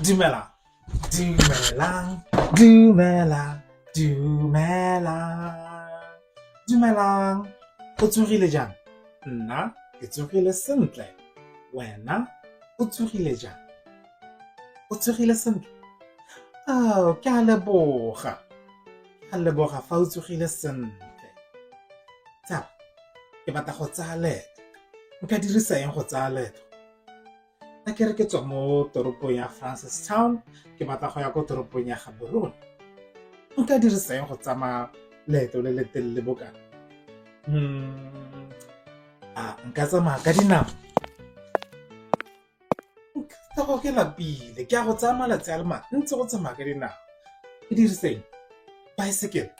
Dumelang. Dumelang. Dumelang. Dumelang. Dumelang. O tsogile jang? Nna ke tsogile sentle. Wena o tsogile jang? O tsogile sentle? Oh, ke a leboga. Ke a leboga fa o tsogile sentle. Tsala, ke batla go tsaya leeto. Nka dirisa eng go tsaya leeto? Nna ke re ke tswa mo toropong ya Francistown, ke batla go ya ko toropong ya Gaborone. Nka dirisa eng go tsamaya leeto le le telele bokana? Nka tsamaya ka dinao. Nka go ke lapile, ke a go tsaya malatsi a le mantsi go tsamaya ka dinao. Ke diriseng baesekele.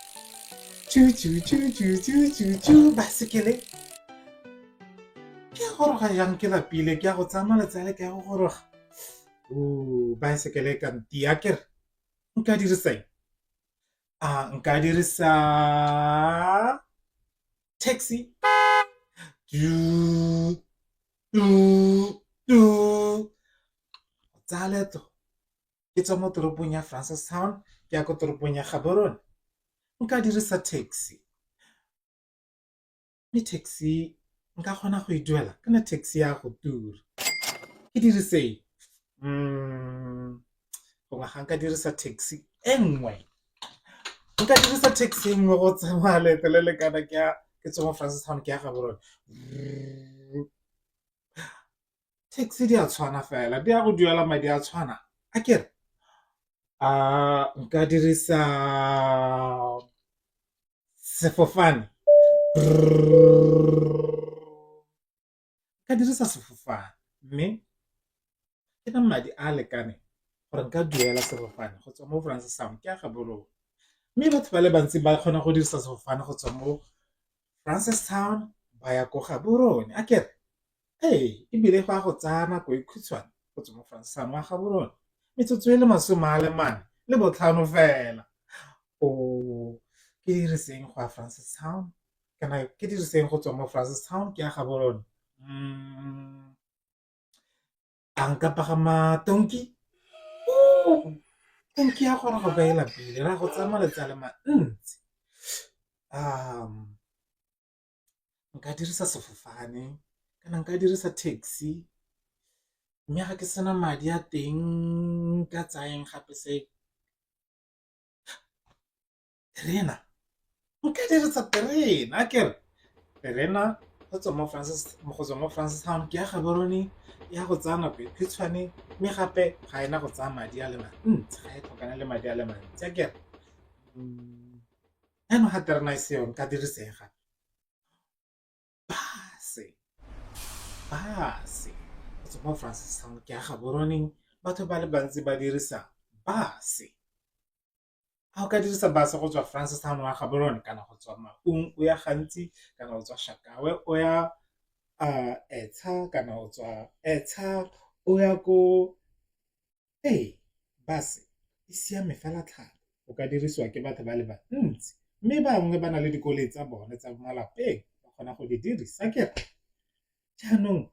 Baesekele. Ke a goroga jang ke lapile, ke a go tsaya malatsi a le ke a go goroga. Baesekele ka ntia kere. Nka diriseng? Nka dirisa taxi. Tsaya leeto ke tswa mo toropong ya Francistown ke ya ko toropong ya Gaborone. Nka dirisa taxi. Mme taxi nka kgona go e duela kana taxi ya go tura. Ke diriseng? Gongwe ga nka dirisa taxi e nngwe. Nka dirisa taxi e nngwe go tsamaya leeto le le kana ke tswa mo Francistown ke ya Gaborone. Taxi di a tshwana fela, di a go duela madi a tshwana. A kere nka dirisa sefofane. Nka dirisa sefofane, mme ke na madi a lekane gore nka duela sefofane go tswa mo Francistown ke ya Gaborone. Mme batho ba le bantsi ba kgona go dirisa sefofane go tswa mo Francistown ba ya ko Gaborone. A kere ebile go a go tsaya nako e khutshwane go tswa mo Francistown wa Gaborone. Metsotso e le 45 fela. Ke diriseng go ya Francistown kana ke diriseng go tswa mo Francistown ke ya Gaborone? A nka pagama tonki? Tonki ya kgona go ka e lapile, ra go tsaya malatsi a le mantsi. Nka dirisa sefofane kana nka dirisa taxi, mme ga ke sena madi a teng ka tsayeng gape se terena. Nka dirisa terena. A kere terena go tswa mo Francistown ke ya Gaborone ya go tsaya nako e khutshwane, mme gape ga ena go tsaya madi a le mantsi, ga e tlhokana le madi a le mantsi. A kere yaanong ga terena e seyo nka diriseng gape? Bus go tswa mo Francistown ke ya Gaborone, batho ba le bantsi ba dirisa bus. Ga o ka dirisa bus go tswa Francistown wa Gaborone kana go tswa Maun o ya Gantsi kana go tswa Shakawe o ya Etsha kana go tswa Etsha o ya ko bus e siame fela tlhalo, o ka dirisiwa ke batho ba le bantsi, mme bangwe ba na le dikoloi tsa bone tsa malapeng ba kgona go di dirisa. Kere jaanong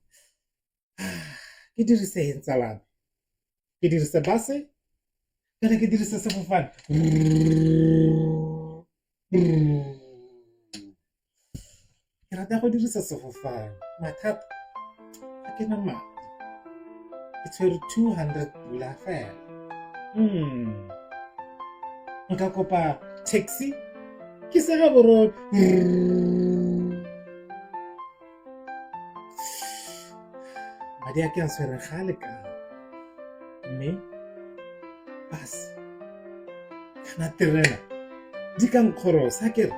ke dirise eng tsalame? Ke dirise bus kana ke dirise sefofane? Ke rata go dirisa sefofane, mathata ga ke na madi, ke tshwere 200 pula fela. Nka kopa taxi ke se Gaborone. Madi a ke a tshwere ga a lekane, mme bus kana terena di ka nkgorosa. Kere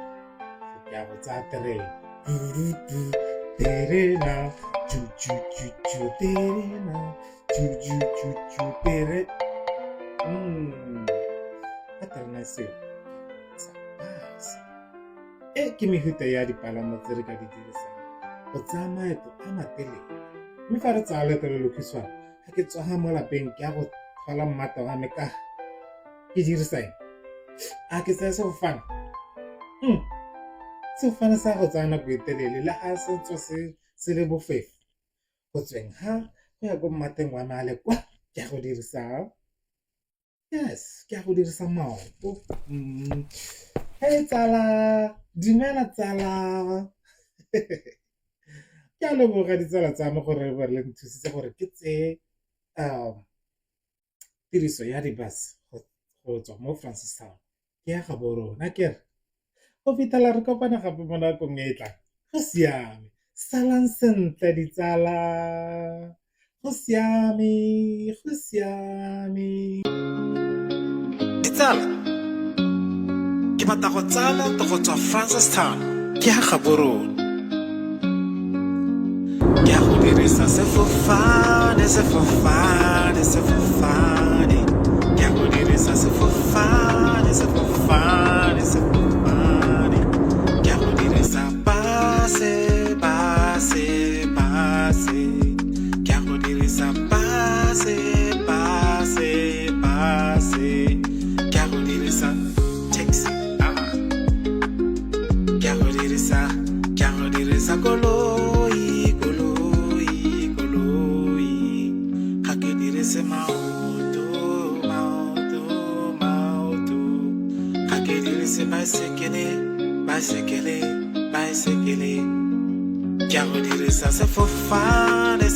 ke a go tsaya terena. Terena terena tere. Ka terena e seo sa bus ke mehuta ya dipalamo tse re ka di dirisang go tsaya maeto a matelele. Mme fa re tsaya leeto le le khutshwane, ga ke tswa mo lapeng ke ya go tlhola mmata wa me ka ke dirisa eng? Ke tsaya sefofane? Sefofane sa go tsaya nako e telele le ga se tswa se le bofefo go tsweng go ya ko mmateng wa me a le kwa ke ya go dirisa Yes, ke a go dirisa maoto. Hey tsala, dumela tsala. Ke a leboga ditsala tsa me gore ba le nthusitse gore ke tse tiriso ya di-bus go tswa mo Francistown ke ya ga borona ke re go fitlhela re kopana gape mo nakong e e tlang go siame salang sentle ditsala go siame ditsala ke batla go tsala to go tswa Francistown ke ya ga borona ke a go dirisa sefofane ke a go dirisa sefofane ke a go dirisa base ke a go dirisa base ke a go dirisa taxi ke a go dirisa koloi ga ke dirisa maoto ga ke dirisa baesekele ke a go dirisa sefofane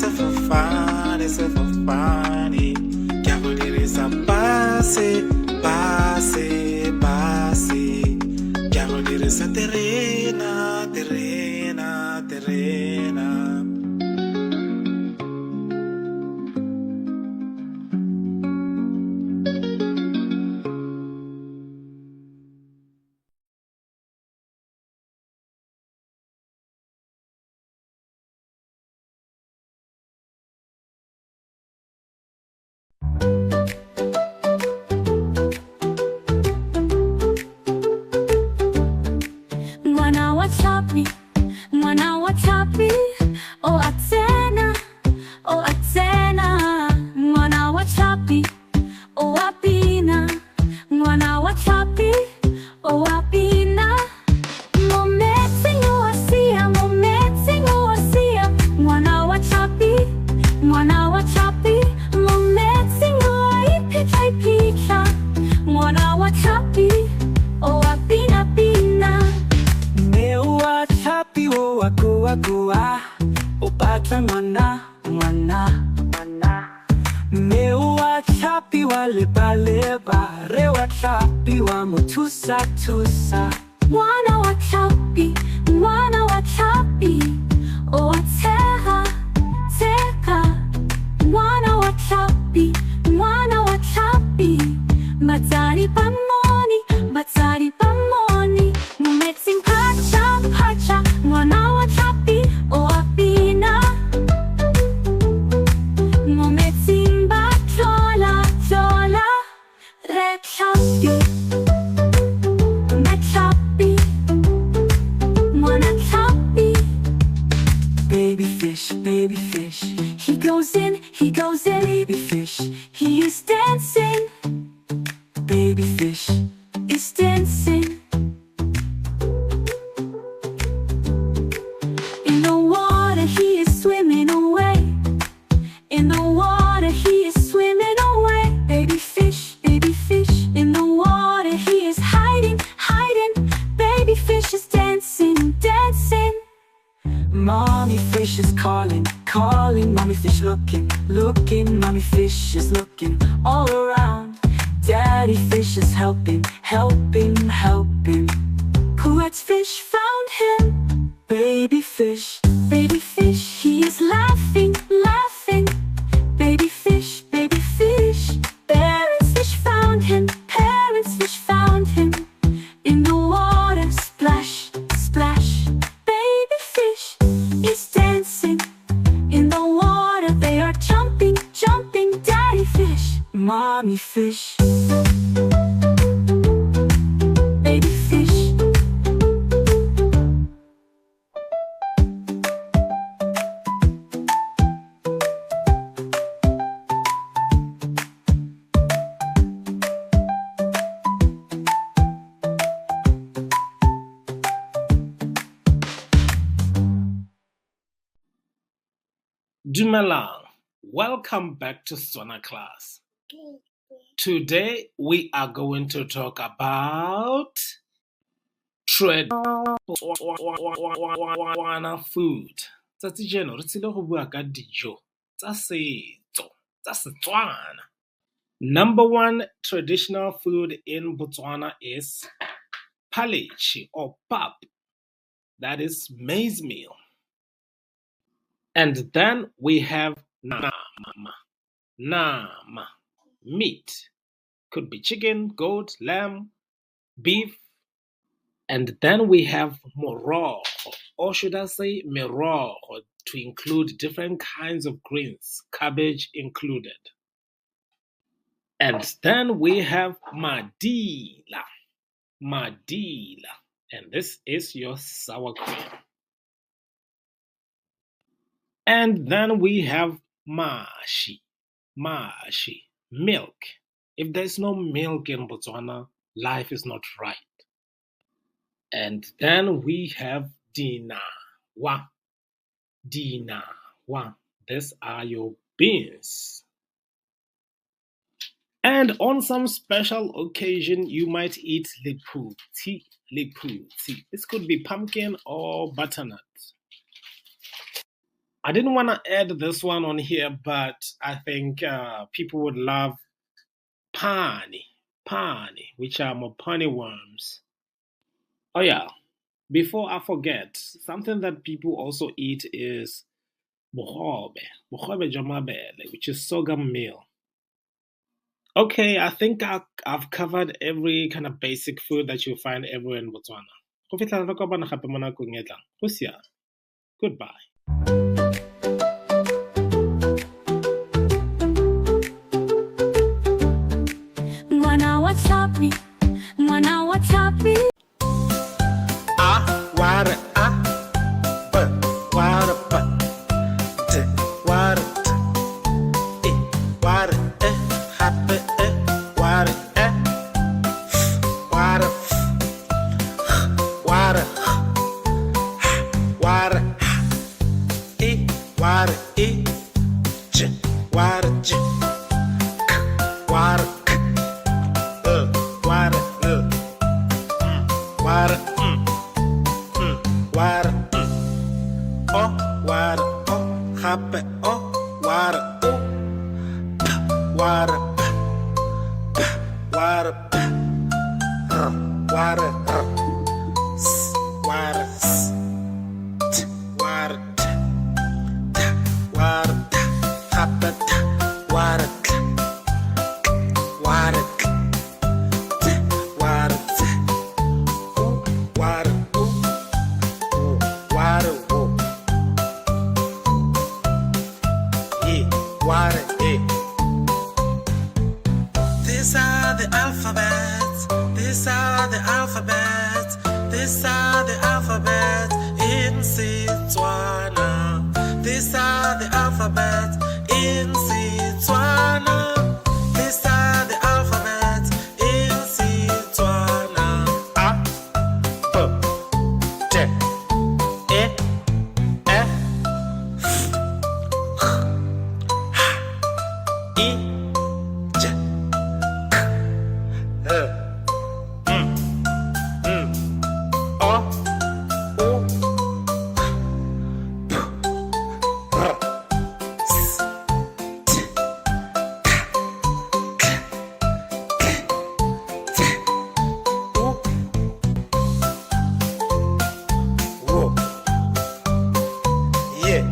ke a go dirisa base ke a go dirisa terena Mwana wa chapi, o Athena, mwana wa chapi, o Apina, mwana wa chapi, o Apina. Mometse ngoasia, mwana wa chapi, mometse ngoaipicha, mwana wa chapi, o Apina pina. Meua chapi o akua o pata mana Meua chapi wa leba rewa chapi wa mutusa Mwana wa chapi, o Ateha, mwana wa chapi, matari pamoni, mumeting pacha, mwana wa chapi, o Apina, mumeting bachola, re chapi, mwana chapi. Baby fish, He goes in, baby fish, he is dancing, baby fish, is dancing. In the water he is swimming away, in the water he is swimming away. Baby fish, in the water he is hiding. Baby fish is dancing. Mommy fish is calling, mommy fish looking, mommy fish is looking all around. Daddy fish is helping. Poet's fish found him. Baby fish, he is laughing. Baby fish, parents fish found him. In the water, splash. Baby fish is dancing. In the water they are jumping. Daddy fish, mommy fish. baby fish. Dumelang, welcome back to Sona class. Today we are going to talk about traditional food. Tsatsi jeno re tsile go bua ka dijo tsa setso tsa Setswana. Number one traditional food in Botswana is palichi or pap. That is maize meal. And then we have nama. Nama, meat. Could be chicken, goat, lamb, beef. And then we have morogo, or should I say mirogo, to include different kinds of greens, cabbage included. And then we have madila, and this is your sour cream. And then we have mashi, milk. If there's no milk in Botswana, life is not right. And then we have dinawa. These are your beans. And on some special occasion, you might eat liputi. This could be pumpkin or butternut. I didn't want to add this one on here, but I think people would love pani, which are mopane worms. Oh yeah, before I forget, something that people also eat is bogobe jomabele, which is sorghum meal. Okay, I think I've covered every kind of basic food that you'll find everywhere in Botswana. Go fitlhela re kopana gape mo nakong e tlang. Go siame. Goodbye. Mwana wa Chapi, mwana wa Chapi. Water, but, water, but, water, water, happy, water, water, water, water, water, water, water, water, water, oh, water, oh, happy, oh, water, oh, water, water, water, water, water, water, happy, water, water, water, These are the alphabets. These are the alphabets. These are the alphabets in Setswana. These are the alphabets in Setswana. These are the alphabets in Setswana. A, B, D, E, F, I, J, K, L, O, U, P, R, S, T, K, T, U, W, yeah.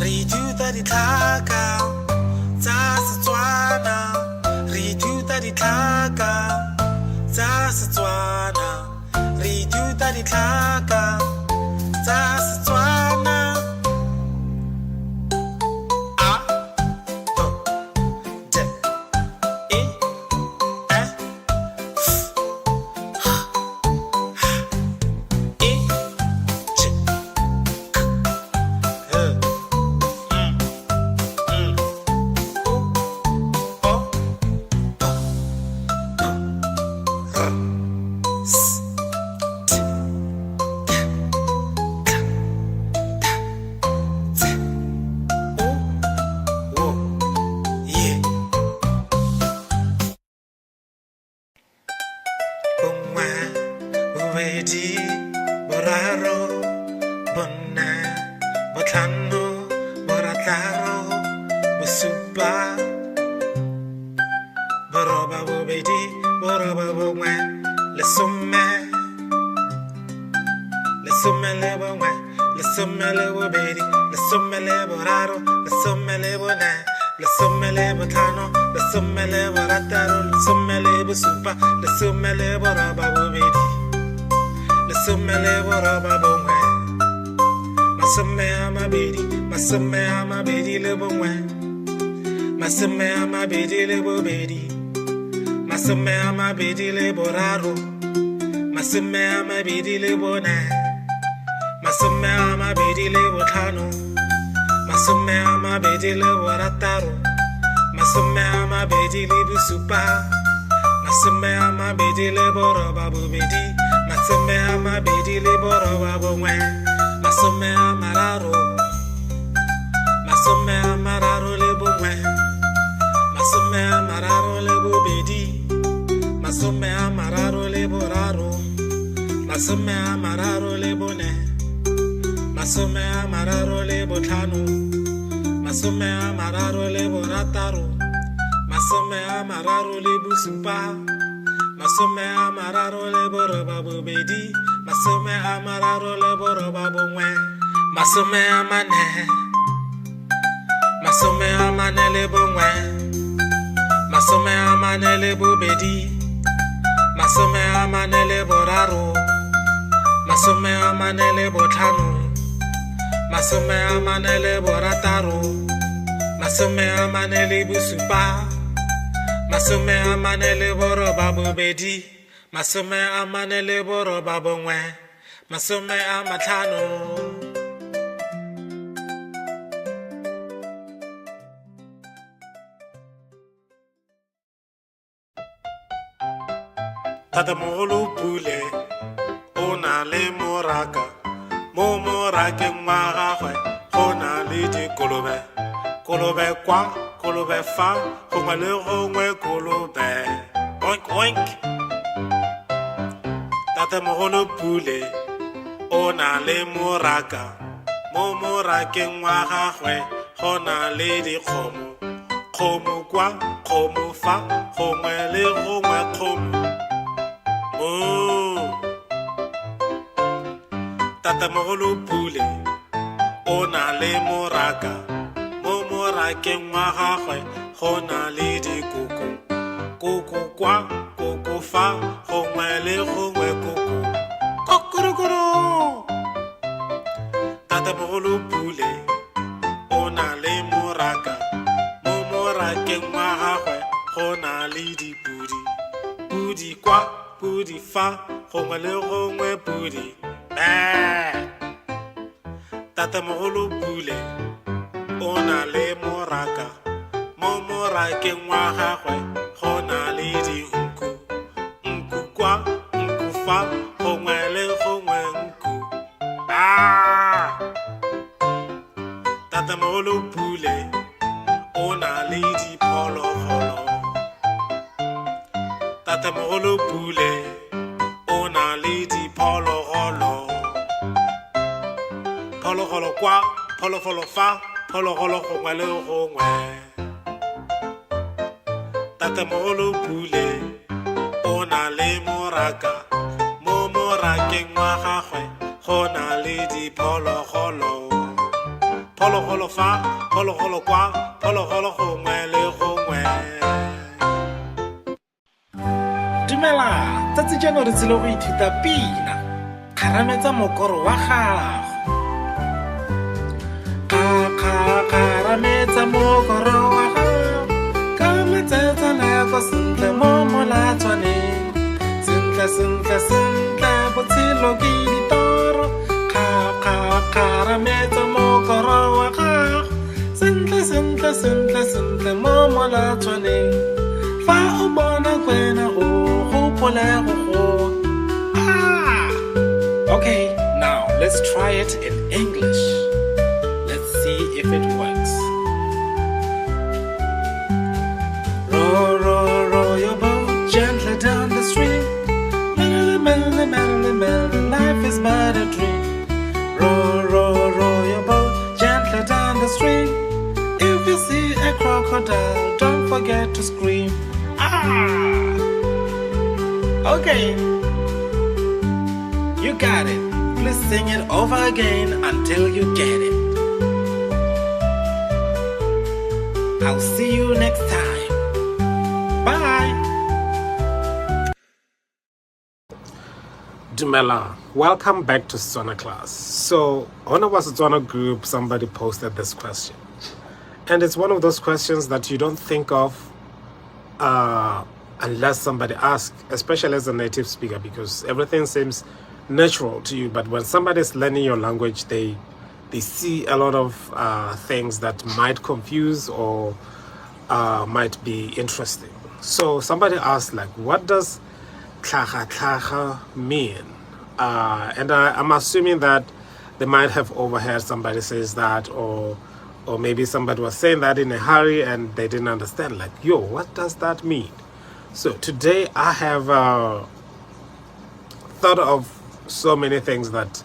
Re ithuta ditlhaka tsa Setswana. Re ithuta ditlhaka tsa Setswana. Re ithuta ditlhaka tsa Setswana. A, B, D, E, F, H, I, J, K, L, O, P, R, S, T, bosupa boroba bobedi boroba bongwe lesome le bongwe lesome le bobedi lesome le boraro lesome le bone lesome le botlhano lesome le borataro lesome le bosupa lesome le boroba bobedi lesome le boroba bongwe masome a mabedi le bongwe masome a mabedi le bobedi masome a mabedi le boraro masome a mabedi le bone masome a mabedi le botlhano masome a mabedi le borataro masome a mabedi le bosupa masome a mabedi le boroba bobedi masome a mabedi le boroba bongwe masome a mararo le bongwe masome a mararo le bobedi masome a mararo le boraro masome a mararo le bone masome a mararo le botlhano masome a mararo le borataro masome a mararo le bosupa masome a mararo le boroba bobedi masome a mararo le boroba bongwe masome a mane le bongwe masome a mane le bobedi masome a mane le boraro masome a mane le botlhano masome a mane le borataro masome a mane le bosupa masome a mane le boroba bobedi masome a mane le boroba bongwe masome a matlhano Tatamogolo pule o na le moraka mo morakeng wa gagwe go na le dikolobe kolobe kwa kolobe fa gongwe le gongwe kolobe oink oink Tatamogolo pule o na le moraka mo morakeng wa gagwe go na le dikgomo kgomo kwa kgomo fa gongwe le gongwe kgomo Tatamogolo pule o na le moraka mo morakeng wa gagwe go na le dikoko koko kwa koko fa gongwe le gongwe koko kokorokoro Tatamogolo pule o na le moraka mo morakeng wa gagwe go na le dipudi pudi kwa pudi fa gongwe le gongwe pudi Tatamogolo pule o na le moraka mo morakeng wa gagwe go na le dinku nku kwa nku fa gongwe le gongwe nku Tatamogolo pule o na le diphologolo Tatamogolo pule o na le diphologolo phologolo kwa phologolo fa phologolo gongwe le gongwe Tatamogolo pule o na le moraka mo morakeng wa gagwe go na le diphologolo phologolo fa phologolo kwa phologolo gongwe le gongwe Dumela tsatsi jano re tsile go ithuta pina kgarametsa mokoro wa gago kgarametsa mokoro wa gago ka metsetsa nako sentle mo molatswaneng sentle botshelo ke ditoro kgarametsa mokoro wa gago sentle mo molatswaneng fa o bona kwena o gopole go Okay, now let's try it in English. Let's see if it works. Row your boat gently down the stream. Merrily, life is but a dream. Row your boat gently down the stream. If you see a crocodile, don't forget to scream. Ah! Okay. You got it. Please sing it over again until you get it. I'll see you next time. Bye. Dumela, welcome back to Setswana class. So, on our Setswana group, somebody posted this question. And it's one of those questions that you don't think of unless somebody asks, especially as a native speaker, because everything seems natural to you. But when somebody is learning your language, they see a lot of things that might confuse or might be interesting. So somebody asked, like, what does tlhaga mean? And I'm assuming that they might have overheard somebody says that, or maybe somebody was saying that in a hurry and they didn't understand, like, yo, what does that mean? So today I have thought of so many things that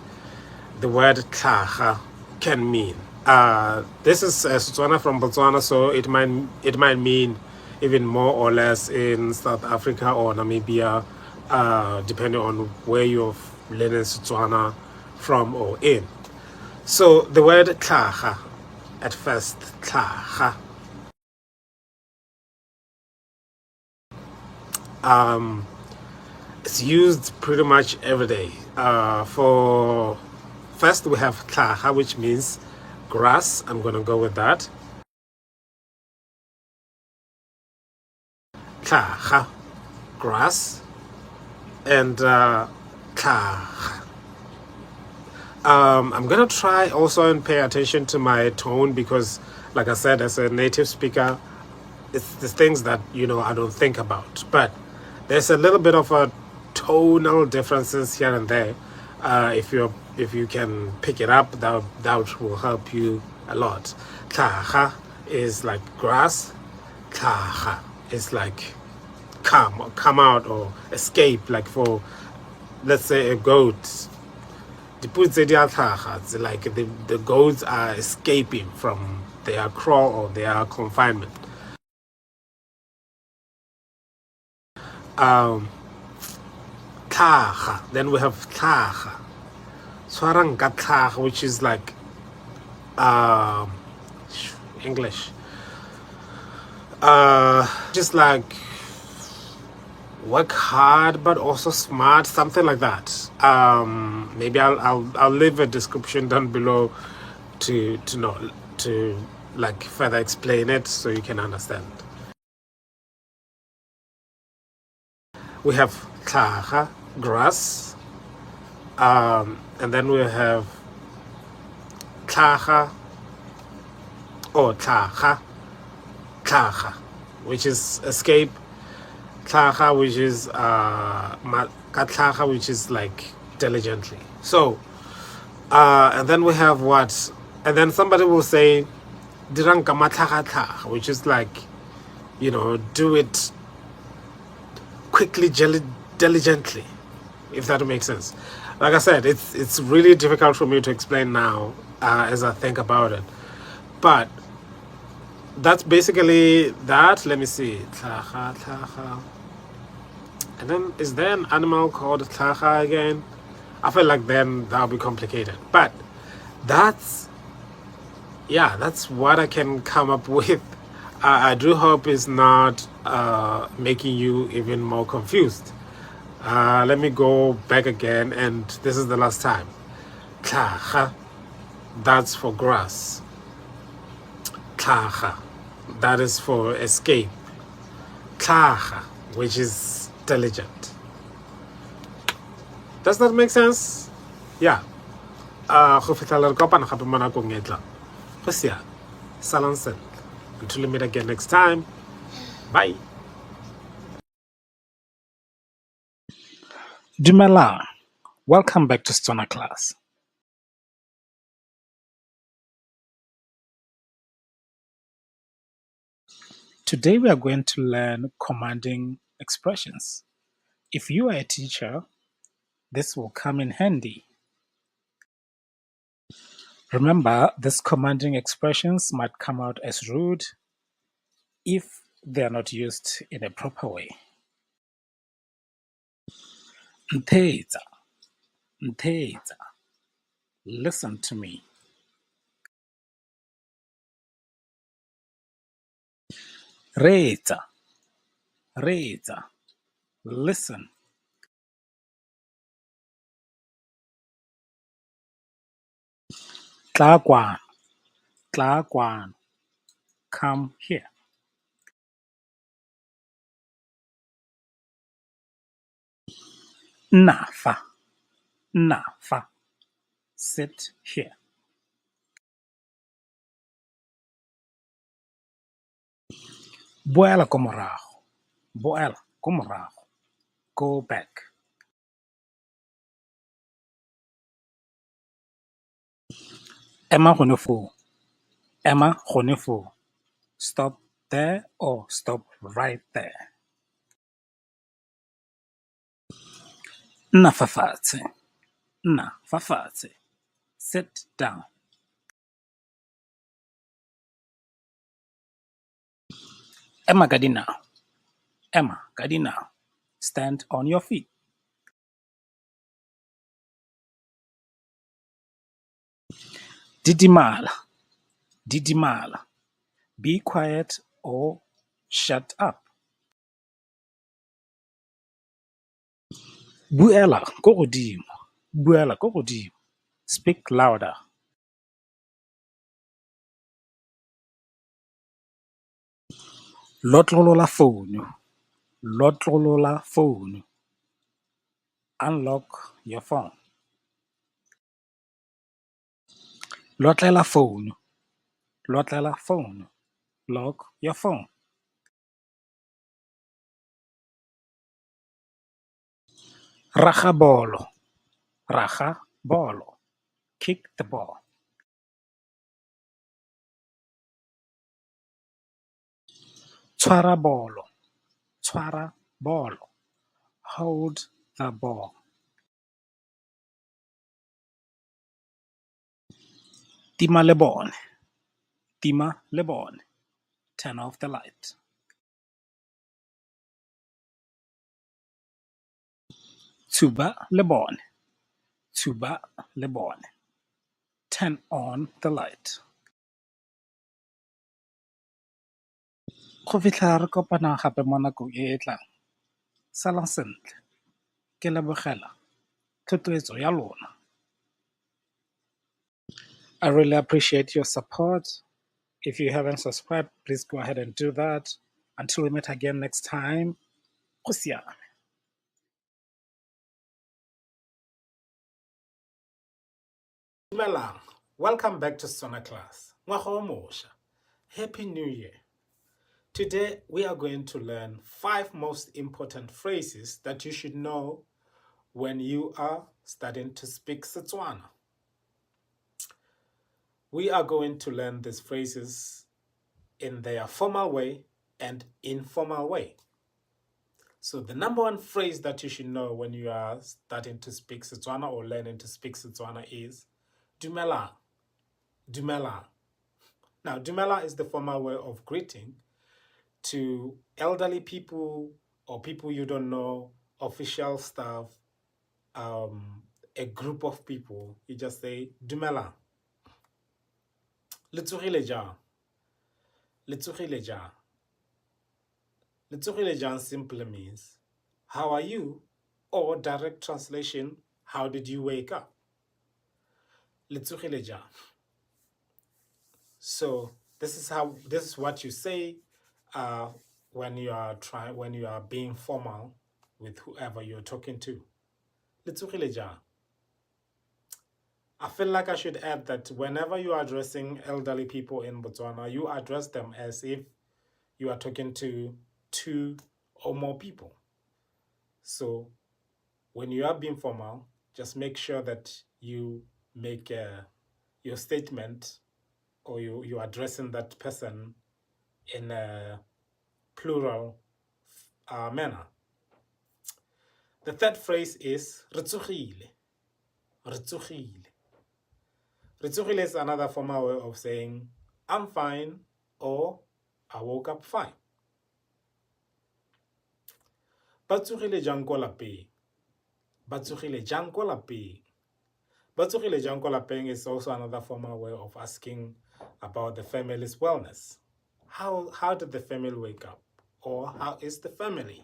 the word tlhaga can mean. This is Setswana from Botswana, so it might mean even more or less in South Africa or Namibia, depending on where you're learning Setswana from or in. So the word tlhaga, at first, tlhaga, it's used pretty much every day. For first we have tlhaga, which means grass. I'm gonna go with that. Tlhaga, grass, and tlhaga. I'm gonna try also and pay attention to my tone, because, like I said, as a native speaker, it's the things that I don't think about. But there's a little bit of a tonal differences here and there. If you can pick it up, that will help you a lot. Tlhaga is like grass. Tlhaga is like come out or escape. Like for, let's say, a goat. It's like the goats are escaping from their crawl or their confinement. Tlhaga. Then we have tlhaga. Tshwarang ka tlhaga, which is like English. Just like work hard but also smart, something like that. Maybe I'll leave a description down below to like further explain it so you can understand. We have tlhaga, grass, and then we have tlhaga, which is escape, tlhaga, which is tlhaga, which is like diligently. So, and then we have what? And then somebody will say, dirang ka matlhaga, which is like, do it quickly, diligently, if that makes sense. Like I said, it's really difficult for me to explain now as I think about it. But that's basically that. Let me see. Tlhaga. And then, is there an animal called tlhaga again? I feel like then that'll be complicated. But that's what I can come up with. I do hope it's not making you even more confused. Let me go back again, and this is the last time. Tlhaga, that's for grass. Tlhaga, that is for escape. Tlhaga, which is diligent. Does that make sense? Yeah. Go fitlhela re kopana gape mo nakong e tlang. Go sia. Salam sen. Until we meet again next time. Bye. Dumelang. Welcome back to Setswana class. Today we are going to learn commanding expressions. If you are a teacher, this will come in handy. Remember, these commanding expressions might come out as rude, if they are not used in a proper way. Nthetsa, nthetsa. Listen to me. Retsa, retsa. Listen. Tlakwana, tlakwana. Come here. Nafa, nafa. Sit here. Boela ko morago, boela ko morago. Go back. Ema gone foo, ema gone foo. Stop there or stop right there. Nna fa fatshe, nna fa fatshe. Sit down. Ema ka dinao, ema ka dinao. Stand on your feet. Didimala, didimala. Be quiet or shut up. Buela ko godimo, buela ko godimo. Speak louder. Lotlolola phone, lotlolola phone. Unlock your phone. Lotlela phone, lotlela phone. Lock your phone. Raga bolo, raga bolo. Kick the ball. Tshwara bolo, tshwara bolo. Hold the ball. Tima le bone, tima le bone. Turn off the light. Tuba le bone, tuba le bone. Turn on the light. Go fitlha re kopana gape mo nakong e e tlang. Salang sentle. Ke lebogela thotloetso ya lona. I really appreciate your support. If you haven't subscribed, please go ahead and do that. Until we meet again next time, go siame. Dumelang. Welcome back to Sona class. Ngwaga o mošwa. Happy New Year. Today we are going to learn 5 most important phrases that you should know when you are starting to speak Setswana. We are going to learn these phrases in their formal way and informal way. So the number 1 phrase that you should know when you are starting to speak Setswana or learning to speak Setswana is Dumelang. Dumelang. Now, Dumela is the formal way of greeting to elderly people or people you don't know, official staff, a group of people. You just say Dumela. Le tsogile jang? Le tsogile jang? Le tsogile jang simply means how are you? Or direct translation, how did you wake up? Le tsogile jang. So this is what you say when you are being formal with whoever you're talking to. Le tsogile jang. I feel like I should add that whenever you are addressing elderly people in Botswana, you address them as if you are talking to 2 or more people. So when you are being formal, just make sure that you make your statement or you're addressing that person in a plural manner. The third phrase is re tsogile. Re tsogile. Re tsogile is another formal way of saying I'm fine or I woke up fine. Ba tsogile jang ko lapeng? Ba tsogile jang ko lapeng? Ba tsogile jang ko lapeng is also another formal way of asking about the family's wellness. How did the family wake up? Or how is the family?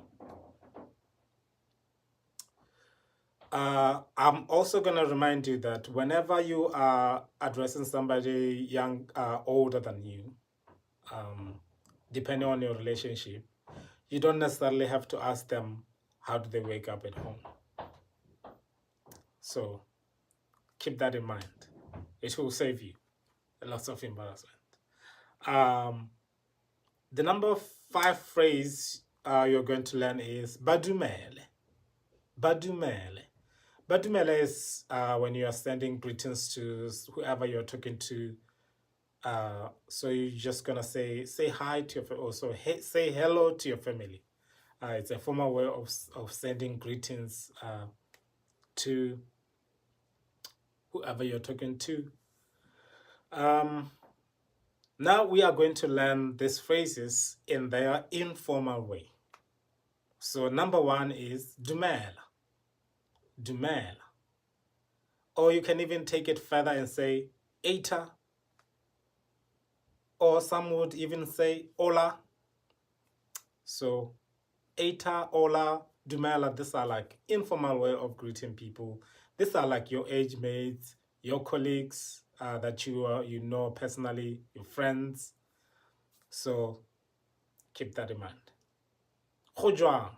I'm also going to remind you that whenever you are addressing somebody young, older than you, depending on your relationship, you don't necessarily have to ask them how do they wake up at home. So keep that in mind. It will save you lots of embarrassment. The number 5 phrase you're going to learn is badumele. Badumele. Badumele is when you are sending greetings to whoever you're talking to. So you're just gonna say hi to your also say hello to your family. It's a formal way of sending greetings to whoever you're talking to. Now we are going to learn these phrases in their informal way. So number 1 is dumela. Dumela. Or you can even take it further and say eta. Or some would even say hola. So eta, hola, dumela, these are like informal way of greeting people. These are like your age mates, your colleagues that you know personally, your friends. So keep that in mind. Go jwang.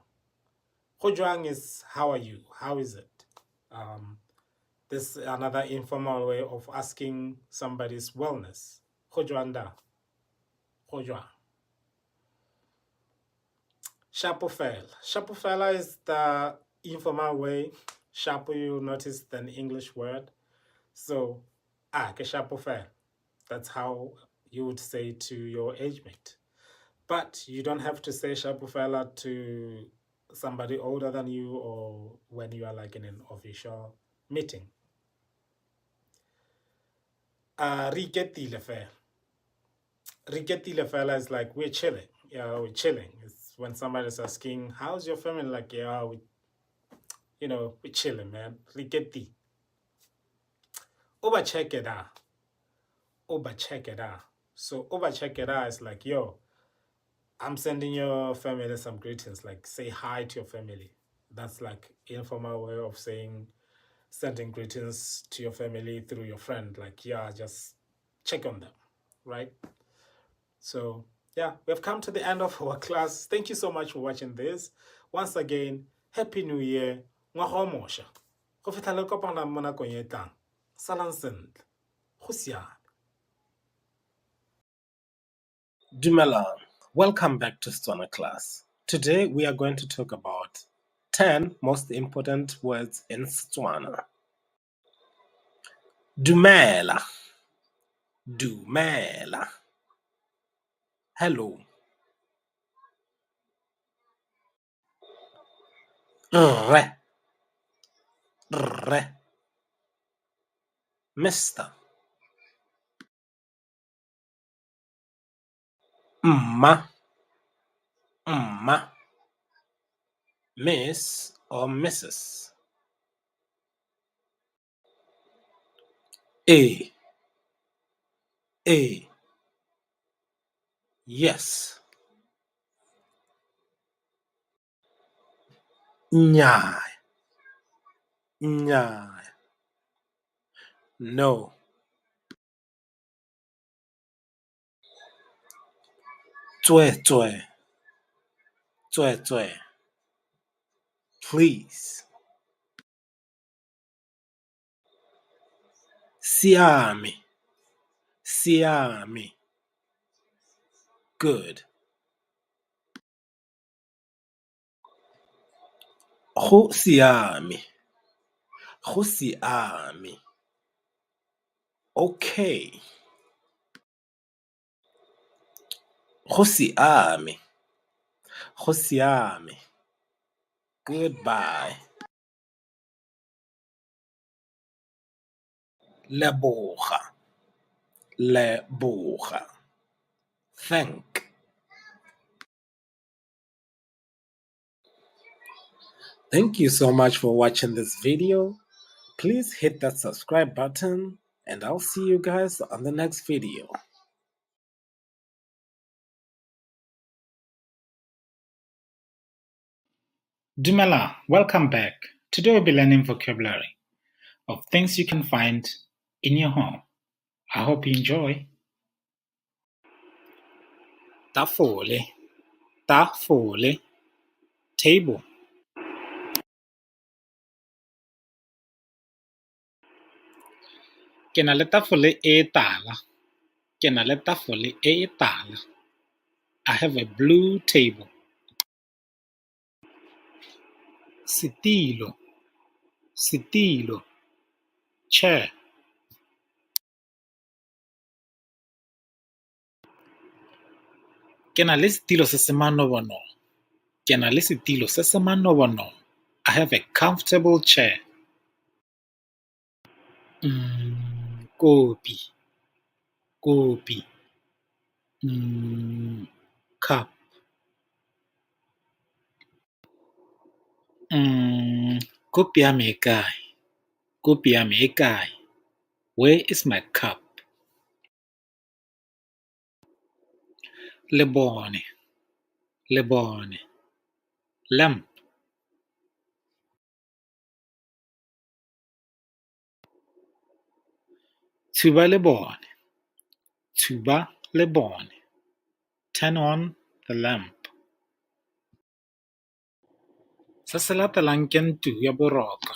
Go jwang is how are you? How is it? This is another informal way of asking somebody's wellness. Go jwang da. Go jwang. Shapofel. Shapofela is the informal way. Shapo, you notice an English word. So, ke shapofel. That's how you would say to your age mate. But you don't have to say shapofela to somebody older than you or when you are like in an official meeting. Riketile fela. Riketile fela is like we're chilling. Yeah, we're chilling. It's when somebody's asking, how's your family? Like, yeah, we're chilling, man. Riketi. Oba check it out. Oba check it out. So oba check it out is like, yo, I'm sending your family some greetings. Like, say hi to your family. That's like informal way of sending greetings to your family through your friend. Like, yeah, just check on them, right? So yeah, we've come to the end of our class. Thank you so much for watching this. Once again, Happy New Year. Ngwaga o mošwa. Go fitlha le kopana mo nakong e tlang. Salang sentle. Go siame. Dumelang. Welcome back to Setswana class. Today we are going to talk about 10 most important words in Setswana. Dumela. Dumela. Hello. Rre. Rre. Mister. Mma. Mma. Miss or Mrs. A. Yes. Nnyaa. Nnyaa. No. Tswetswe. Tswetswe. Please. Siame. Siame. Good. Go siame. Go siame. Okay. Go siame. Go siame. Goodbye. Leboga. Leboga. Thank. Thank you so much for watching this video. Please hit that subscribe button and I'll see you guys on the next video. Dumela, welcome back. Today we'll be learning vocabulary of things you can find in your home. I hope you enjoy. Tafole, tafole, table. Ke na le tafole e tala. Ke na le tafole e tala. I have a blue table. Setilo, setilo, chair. Ke na le setilo se se manobonobo. Ke na le setilo se se manobonobo. I have a comfortable chair. Kopi, kopi. Cup. Kopi ya me e kae? Kopi ya me e kae? Where is my cup? Lebone, lebone. Lamp. Thuba lebone, thuba lebone. Turn on the lamp. Se se latelang ke ntlo ya boroko.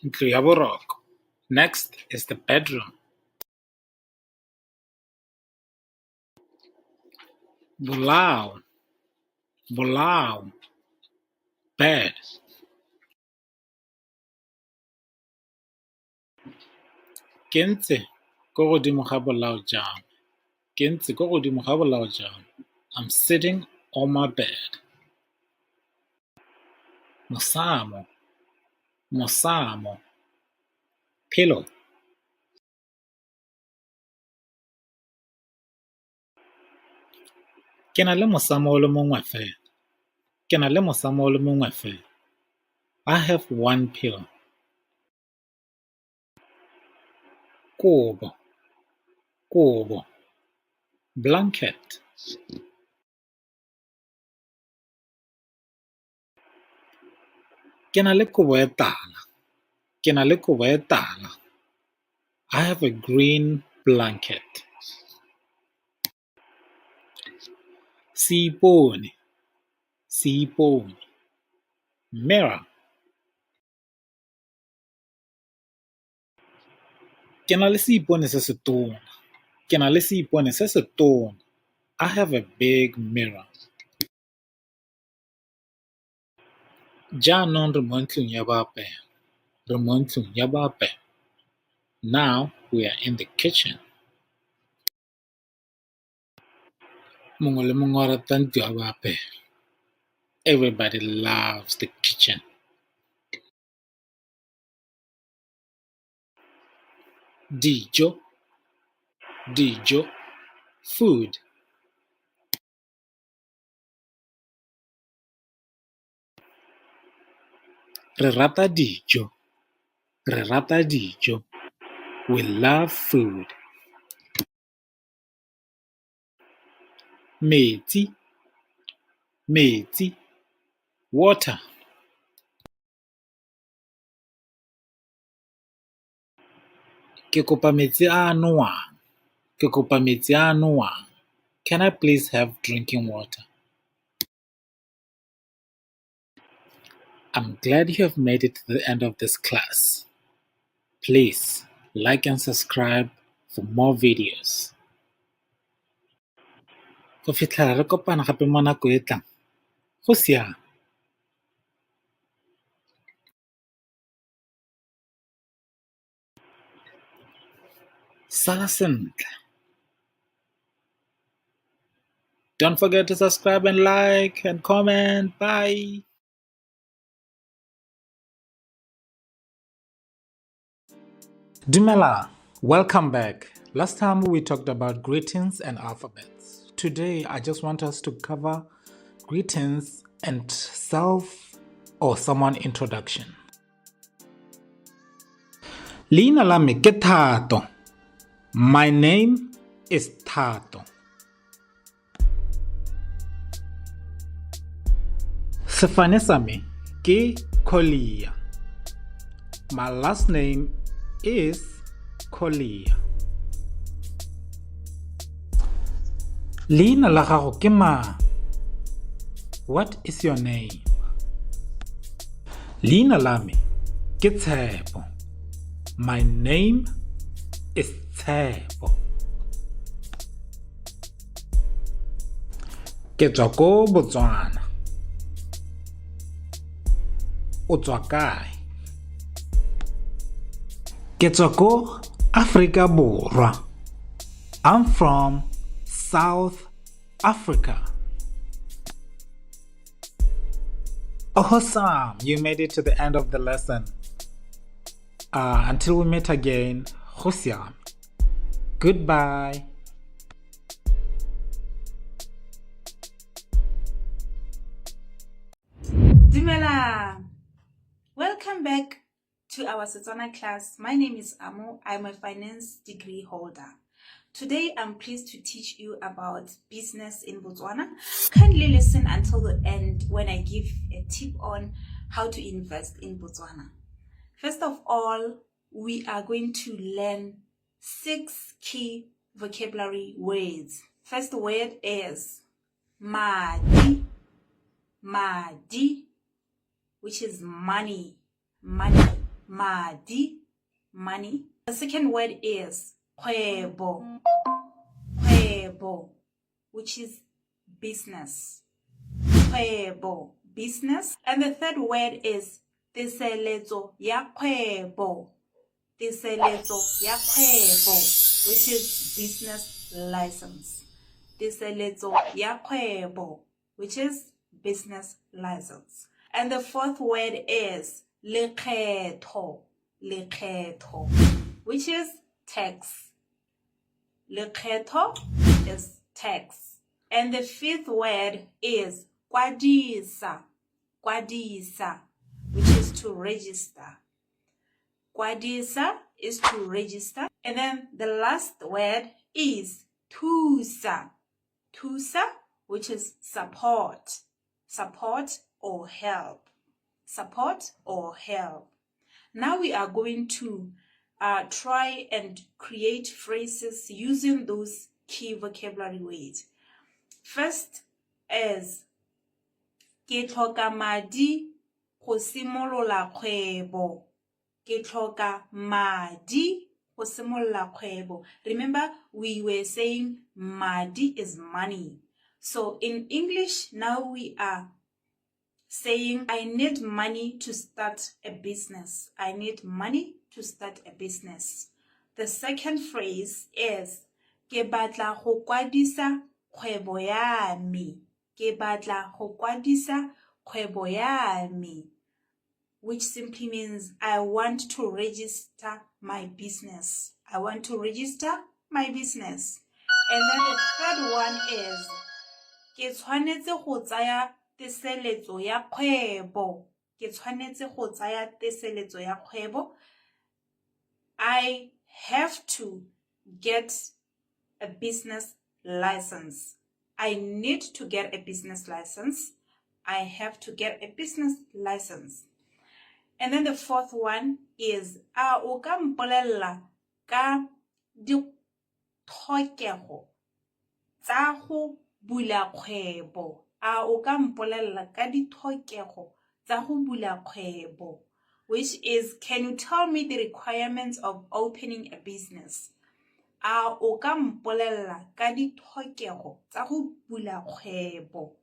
Ntlo ya boroko. Next is the bedroom. Bolao, bolao. Bed. Ke ntse ko godimo ga bolao jang. Ke ntse ko godimo ga bolao jang. I'm sitting on my bed. Mosamo, mosamo. Pillow. Ke na le mosamo o le mongwe fela. Ke na le mosamo o le mongwe fela. I have one pillow. Kobo, kobo. Blanket. Ke na le kobo e tala. Ke na le kobo e tala. I have a green blanket. Seipone, seipone. Mirror. Ke na le seipone se se tona. Ke na le seipone se se tona. I have a big mirror. Jaanong re mo ntlong ya boapelo. Re mo ntlong ya boapelo. Now we are in the kitchen. Mongwe le mongwe o rata ntlo ya boapelo. Everybody loves the kitchen. Dijo, dijo. Food. Re rata dijo. Re rata dijo. We love food. Metsi, metsi. Water. Ke kopa metsi a a nowang. Ke kopa metsi a a nowang. Can I please have drinking water? I'm glad you have made it to the end of this class. Please like and subscribe for more videos. Go fitlhela re kopana gape mo nako e tlang. Go siame. Sala sentle. Don't forget to subscribe and like and comment. Bye. Dumela, welcome back. Last time we talked about greetings and alphabets. Today I just want us to cover greetings and self or someone introduction. Leina la me ke Thato. My name is Thato. Sefane sa me ke Kolia. My last name is Kolia. Leina la gago ke mang? What is your name? Leina la me ke Tshepo. My name is Tshepo. Ke tswa ko Botswana. O tswa kae? Ke tswa ko Afrika Borwa. I'm from South Africa. Awesome! You made it to the end of the lesson. Until we meet again, Hosiam. Goodbye. Dumelang! Welcome back to our Setswana class. My name is Amo. I'm a finance degree holder. Today, I'm pleased to teach you about business in Botswana. Kindly listen until the end when I give a tip on how to invest in Botswana. First of all, we are going to learn 6 key vocabulary words. First word is madi, which is money, madi, money. The second word is kgwebo, which is business, kgwebo, business. And the third word is tiseletso ya kgwebo, which is business license, tiseletso ya kgwebo, which is business license. And the fourth word is lekgetho, which is tax. Lekgetho is tax. And the fifth word is kwadisa, which is to register. Kwadisa is to register. And then the last word is thusa, which is support or help. Now we are going to try and create phrases using those key vocabulary words. First is ke tlhoka madi go simolola kgwebo. Ke tlhoka madi go simolola kgwebo. Remember, we were saying madi is money. So in English, now we are saying I need money to start a business. I need money to start a business. The second phrase is ke batla go kwadisa kgwebo ya me. Ke batla go kwadisa kgwebo ya me, which simply means I want to register my business. And then the third one is ke tshwanetse go tsaya tiseletso ya kgwebo. I have to get a business license. I need to get a business license. I have to get a business license. And then the fourth one is o ka mpolella ka ditlhokego tsa go bula kgwebo. O ka mpolella ka ditlhokego tsa go bula kgwebo, which is, can you tell me the requirements of opening a business? O ka mpolella ka ditlhokego tsa go bula kgwebo.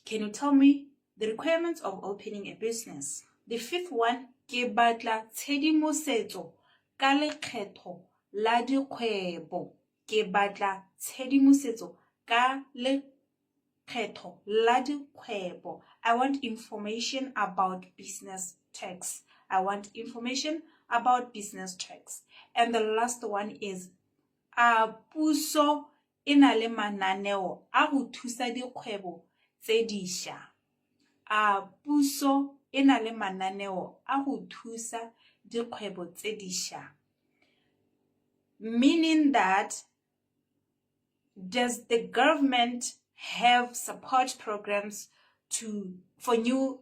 Can you tell me the requirements of opening a business? The fifth one, ke batla tshedimosetso ka lekgetho la dikgwebo. Ke batla tshedimosetso ka lekgetho la dikgwebo. I want information about business tax. And the last one is puso e na le mananeo a go thusa dikgwebo tse dišwa. Puso e na le mananeo a go thusa dikgwebo tse dišwa. Meaning that, does the government have support programs for new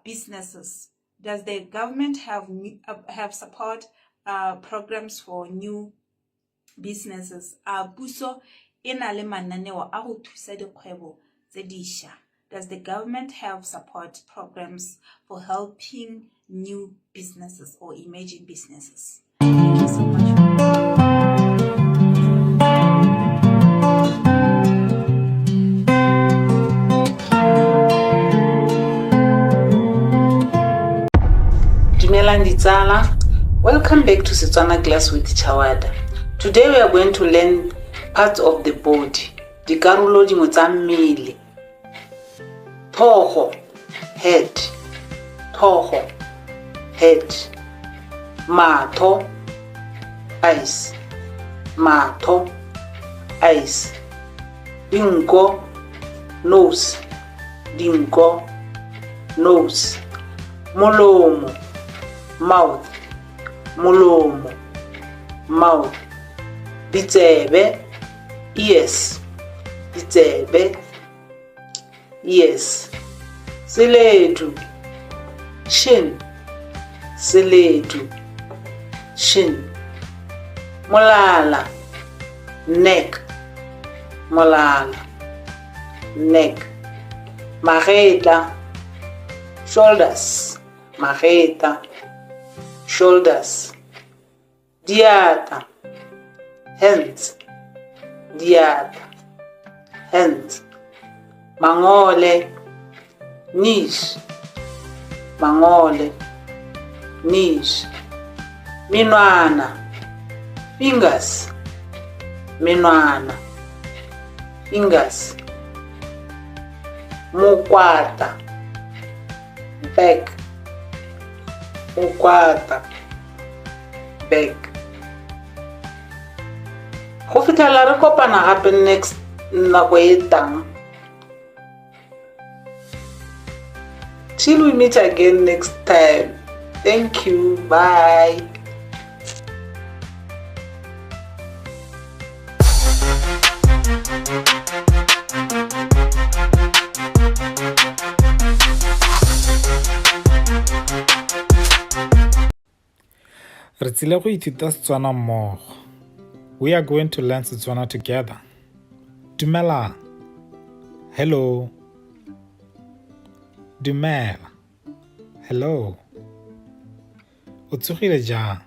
businesses? Does the government have support programs for new businesses? Puso e na le mananeo a go thusa dikgwebo tse dišwa. Does the government have support programs for helping new businesses or emerging businesses? Thank you so much. Dumelang ditsala. Welcome back to Setswana Class with Chawada. Today we are going to learn parts of the body. Dikarolo dingwe tsa mmele. Tlhogo, head. Tlhogo, head. Matho, eyes. Matho, eyes. Dinko, nose. Dinko, nose. Molomo, mouth. Molomo, mouth. Ditsebe, ears. Ditsebe, ears. Seledu, shin. Seledu, shin. Molala, neck. Molala, neck. Mareta, shoulders. Mareta, shoulders. Diata, hands. Diata, hands. Mangole, knees. Mangole, knees. Minwana, fingers. Minwana, fingers. Mukwata, back. Mukwata, back. Go fitlhela re kopana gape next nako e tang. Till we meet again next time. Thank you. Bye. Re tsile go ithuta Setswana mmogo. We are going to learn Setswana together. Dumelang. Hello. Dumela. Hello. O tsogile jang?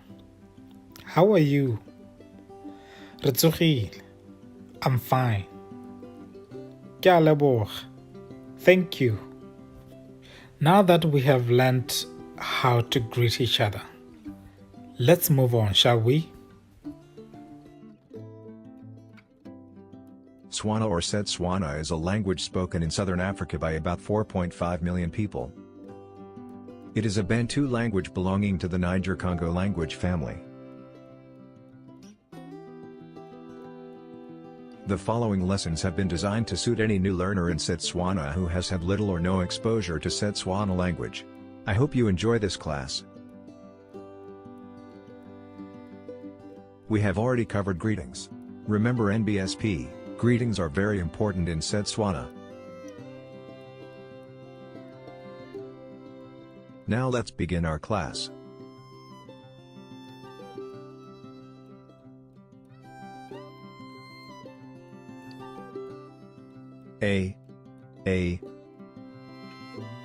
How are you? Re tsogile. I'm fine. Ke a leboga. Thank you. Now that we have learned how to greet each other, let's move on, shall we? Setswana or Setswana is a language spoken in southern Africa by about 4.5 million people. It is a Bantu language belonging to the Niger-Congo language family. The following lessons have been designed to suit any new learner in Setswana who has had little or no exposure to Setswana language. I hope you enjoy this class. We have already covered greetings. Remember NBSP, greetings are very important in Setswana. Now let's begin our class. A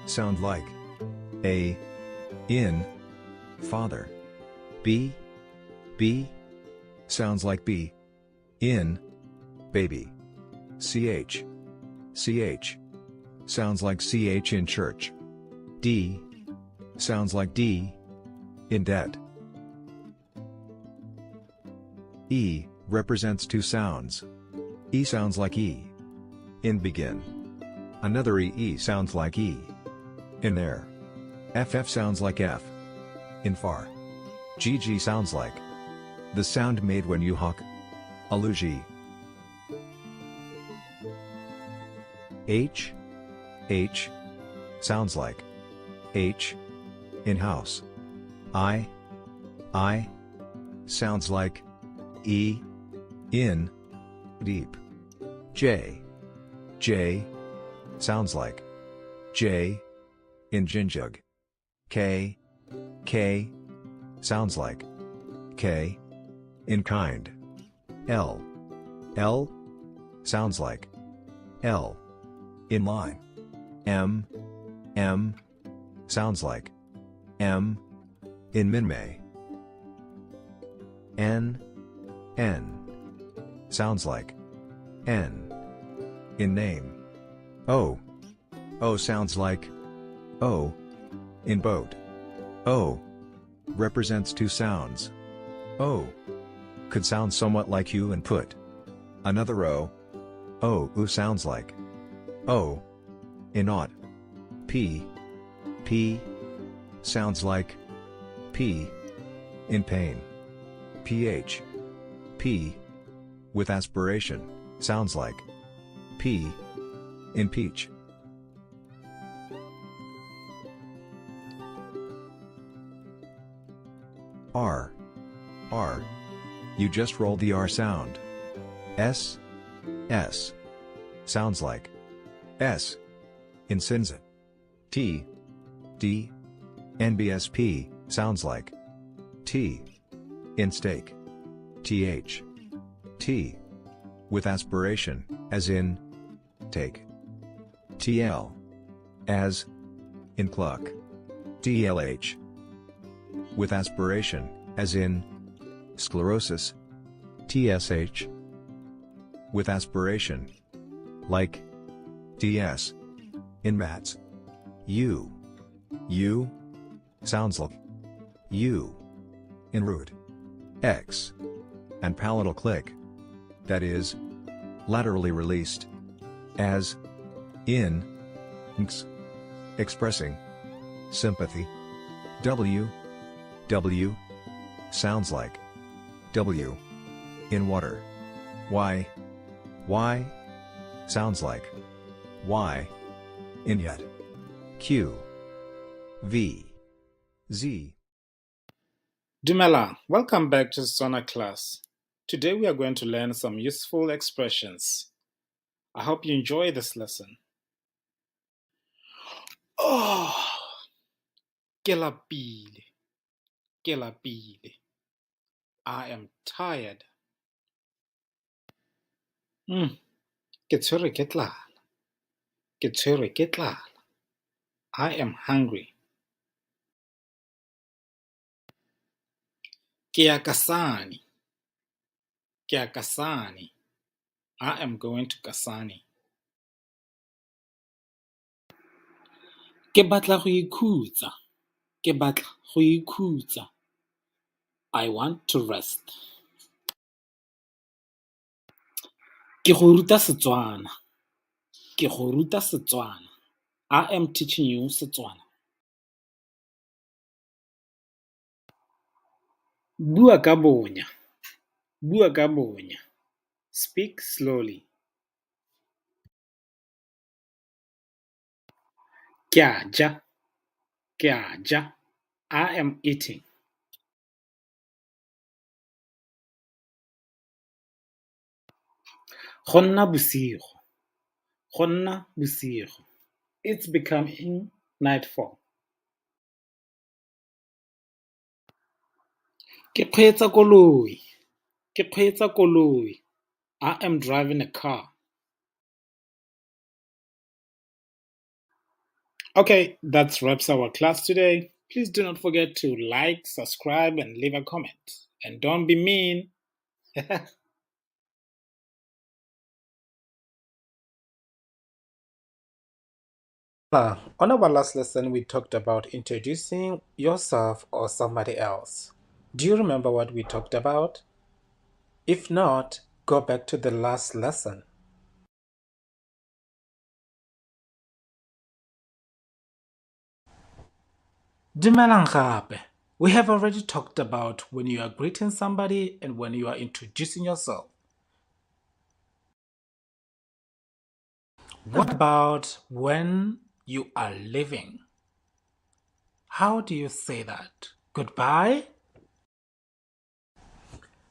sound like A in father. B sounds like B in baby. CH sounds like CH in church. D sounds like D in debt. E represents two sounds. E sounds like E in begin. Another E sounds like E in there. FF sounds like F in far. GG sounds like the sound made when you hawk. Aluji. H sounds like H. In house. I sounds like E. In. Deep. J sounds like J. In Jinjug. K sounds like K. In kind. L sounds like L. In line. M sounds like M. In Minmay. N sounds like N. In name. O sounds like O. In boat. O represents two sounds. O could sound somewhat like U and put. Another O sounds like O. In ought. P sounds like P. In pain. PH. P. With aspiration, sounds like P. In peach. R. You just roll the R sound. S. Sounds like S. In Sinza. T. D. NBSP, sounds like T. In steak. TH. T. With aspiration, as in take. TL. As in cluck. DLH. With aspiration, as in sclerosis. TSH. With aspiration, like DS. In mats. U sounds like U. In root. X. And palatal click. That is laterally released. As in nx. Expressing sympathy. W sounds like W. In water. Y sounds like Y. In yet. Q. V. Z. Dumelang, welcome back to Setswana class. Today we are going to learn some useful expressions. I hope you enjoy this lesson. Oh, ke lapile. I am tired. Ke tshwerwe ke tlala. I am hungry. Ke ya Kasane. I am going to Kasane. Ke batla go ikhutsa. I want to rest. Ke go ruta Setswana. I am teaching you Setswana. Bua ka bonya. Speak slowly. Ke a ja. I am eating. Go nna bosigo. It's becoming nightfall. Ke kgweetsa koloi. I am driving a car. Okay, that wraps our class today. Please do not forget to like, subscribe, and leave a comment. And don't be mean. On our last lesson, we talked about introducing yourself or somebody else. Do you remember what we talked about? If not, go back to the last lesson. Dumelang gape. We have already talked about when you are greeting somebody and when you are introducing yourself. What about when you are leaving? How do you say that? Goodbye?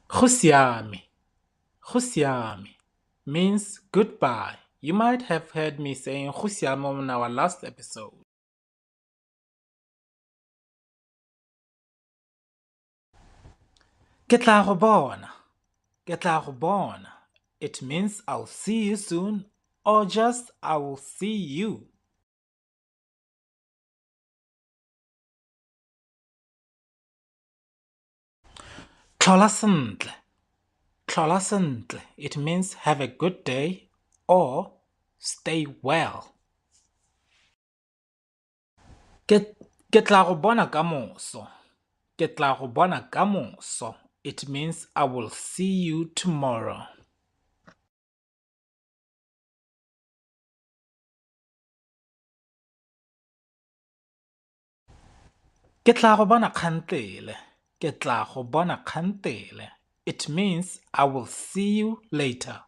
Go siame. Go siame means goodbye. You might have heard me saying go siame on our last episode. Ke tla go bona. Ke tla go bona. It means I'll see you soon or just I will see you. Tlhola sentle. Tlhola sentle. It means have a good day or stay well. Ke tla go bona ka moso. Ke tla go bona ka moso. It means I will see you tomorrow. Ke tla go bona kgantele. Ke tla go bona kgantele. It means I will see you later.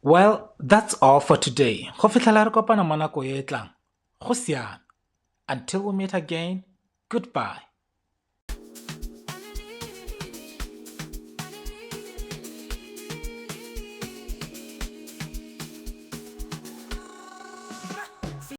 Well, that's all for today. Go fitlhela re kopana mo nako e e tlang. Go siame. Until we meet again, goodbye.